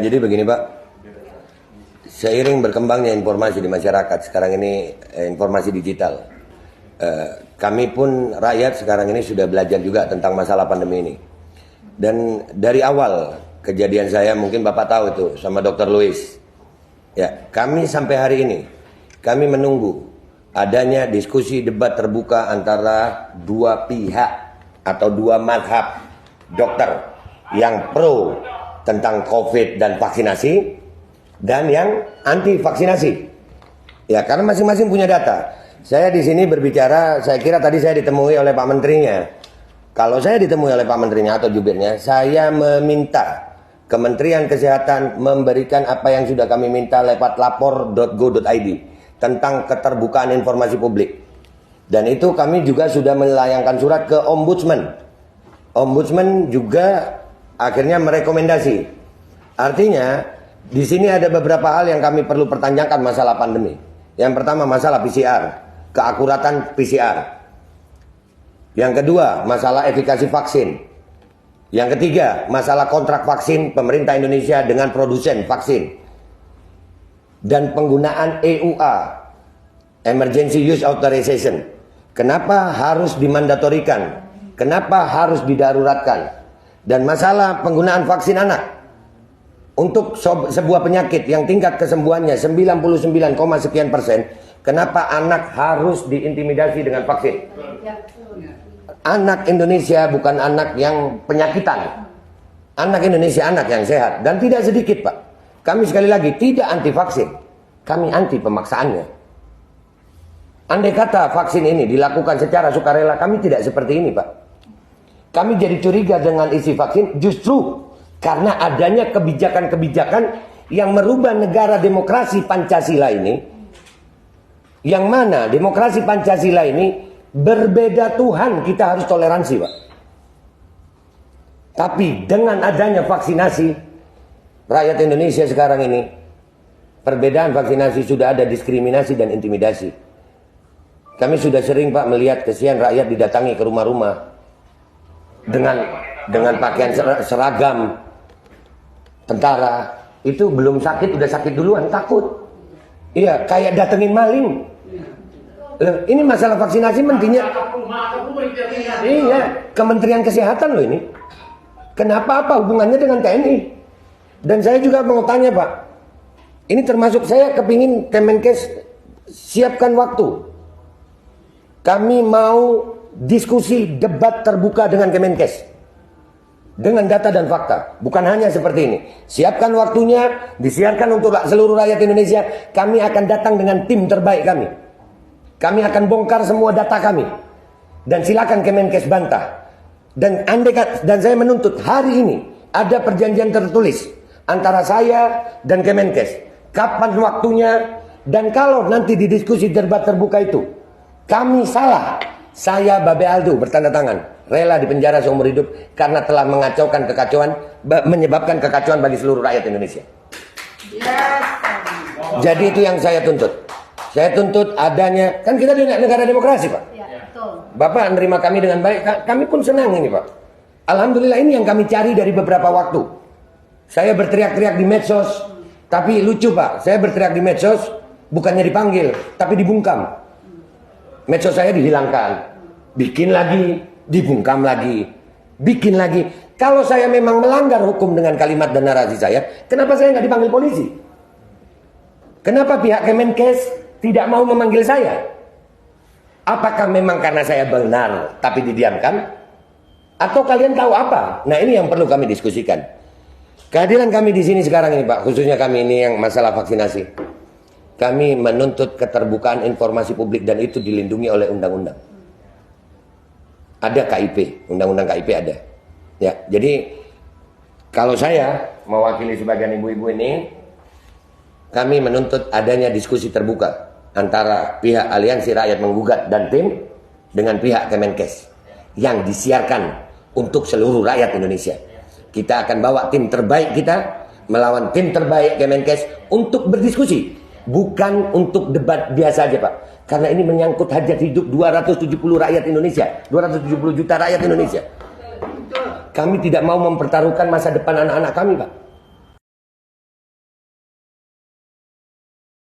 Jadi begini Pak, seiring berkembangnya informasi di masyarakat sekarang ini, informasi digital, kami pun rakyat sekarang ini sudah belajar juga tentang masalah pandemi ini. Dan dari awal kejadian saya, mungkin Bapak tahu itu sama Dr. Louis, ya, kami sampai hari ini kami menunggu adanya diskusi debat terbuka antara dua pihak atau dua mazhab dokter yang pro tentang COVID dan vaksinasi dan yang anti vaksinasi. Ya, karena masing-masing punya data. Saya di sini berbicara, saya kira tadi saya ditemui oleh Pak Menterinya. Kalau saya ditemui oleh Pak Menterinya atau jubirnya, saya meminta Kementerian Kesehatan memberikan apa yang sudah kami minta lewat lapor.go.id tentang keterbukaan informasi publik. Dan itu kami juga sudah melayangkan surat ke Ombudsman. Ombudsman juga akhirnya merekomendasi. Artinya di sini ada beberapa hal yang kami perlu pertanyakan masalah pandemi. Yang pertama masalah PCR, keakuratan PCR. Yang kedua masalah efikasi vaksin. Yang ketiga masalah kontrak vaksin pemerintah Indonesia dengan produsen vaksin. Dan penggunaan EUA, Emergency Use Authorization. Kenapa harus dimandatorikan? Kenapa harus didaruratkan? Dan masalah penggunaan vaksin anak untuk sebuah penyakit yang tingkat kesembuhannya 99, sekian persen, kenapa anak harus diintimidasi dengan vaksin? Anak Indonesia bukan anak yang penyakitan. Anak Indonesia anak yang sehat. Dan tidak sedikit Pak, kami sekali lagi tidak anti vaksin, kami anti pemaksaannya. Andai kata vaksin ini dilakukan secara sukarela, kami tidak seperti ini Pak. Kami jadi curiga dengan isi vaksin justru karena adanya kebijakan-kebijakan yang merubah negara demokrasi Pancasila ini. Yang mana demokrasi Pancasila ini berbeda Tuhan, kita harus toleransi Pak. Tapi dengan adanya vaksinasi, rakyat Indonesia sekarang ini, perbedaan vaksinasi sudah ada diskriminasi dan intimidasi. Kami sudah sering Pak melihat kesian rakyat didatangi ke rumah-rumah dengan pakaian seragam tentara. Itu belum sakit udah sakit duluan, takut. Iya, kayak datengin maling. Ini masalah vaksinasi mentinya. Iya, Kementerian Kesehatan loh ini. Kenapa, apa hubungannya dengan TNI? Dan saya juga mau tanya Pak, ini termasuk saya kepingin Kemenkes siapkan waktu. Kami mau diskusi debat terbuka dengan Kemenkes dengan data dan fakta, bukan hanya seperti ini. Siapkan waktunya, disiarkan untuk seluruh rakyat Indonesia. Kami akan datang dengan tim terbaik kami. Kami akan bongkar semua data kami. Dan silakan Kemenkes bantah. Dan saya menuntut hari ini ada perjanjian tertulis antara saya dan Kemenkes. Kapan waktunya, dan kalau nanti di diskusi debat terbuka itu kami salah, saya Babe Aldo bertanda tangan rela dipenjara seumur hidup karena telah mengacaukan kekacauan, menyebabkan kekacauan bagi seluruh rakyat Indonesia. Jadi itu yang saya tuntut. Saya tuntut adanya, kan kita di negara demokrasi Pak. Bapak menerima kami dengan baik, kami pun senang ini Pak. Alhamdulillah, ini yang kami cari dari beberapa waktu. Saya berteriak-teriak di medsos, tapi lucu Pak, saya berteriak di medsos bukannya dipanggil, tapi dibungkam. Medsos saya dihilangkan, bikin lagi, dibungkam lagi, bikin lagi. Kalau saya memang melanggar hukum dengan kalimat dan narasi saya, kenapa saya nggak dipanggil polisi? Kenapa pihak Kemenkes tidak mau memanggil saya? Apakah memang karena saya benar tapi didiamkan? Atau kalian tahu apa? Nah, ini yang perlu kami diskusikan. Kehadiran kami di sini sekarang ini Pak, khususnya kami ini yang masalah vaksinasi. Kami menuntut keterbukaan informasi publik dan itu dilindungi oleh undang-undang. Ada KIP, undang-undang KIP ada. Ya, jadi kalau saya mewakili sebagian ibu-ibu ini, kami menuntut adanya diskusi terbuka antara pihak Aliansi Rakyat Menggugat dan tim dengan pihak Kemenkes yang disiarkan untuk seluruh rakyat Indonesia. Kita akan bawa tim terbaik kita melawan tim terbaik Kemenkes untuk berdiskusi. Bukan untuk debat biasa aja Pak. Karena ini menyangkut hajat hidup 270 rakyat Indonesia, 270 juta rakyat Indonesia. Kami tidak mau mempertaruhkan masa depan anak-anak kami Pak.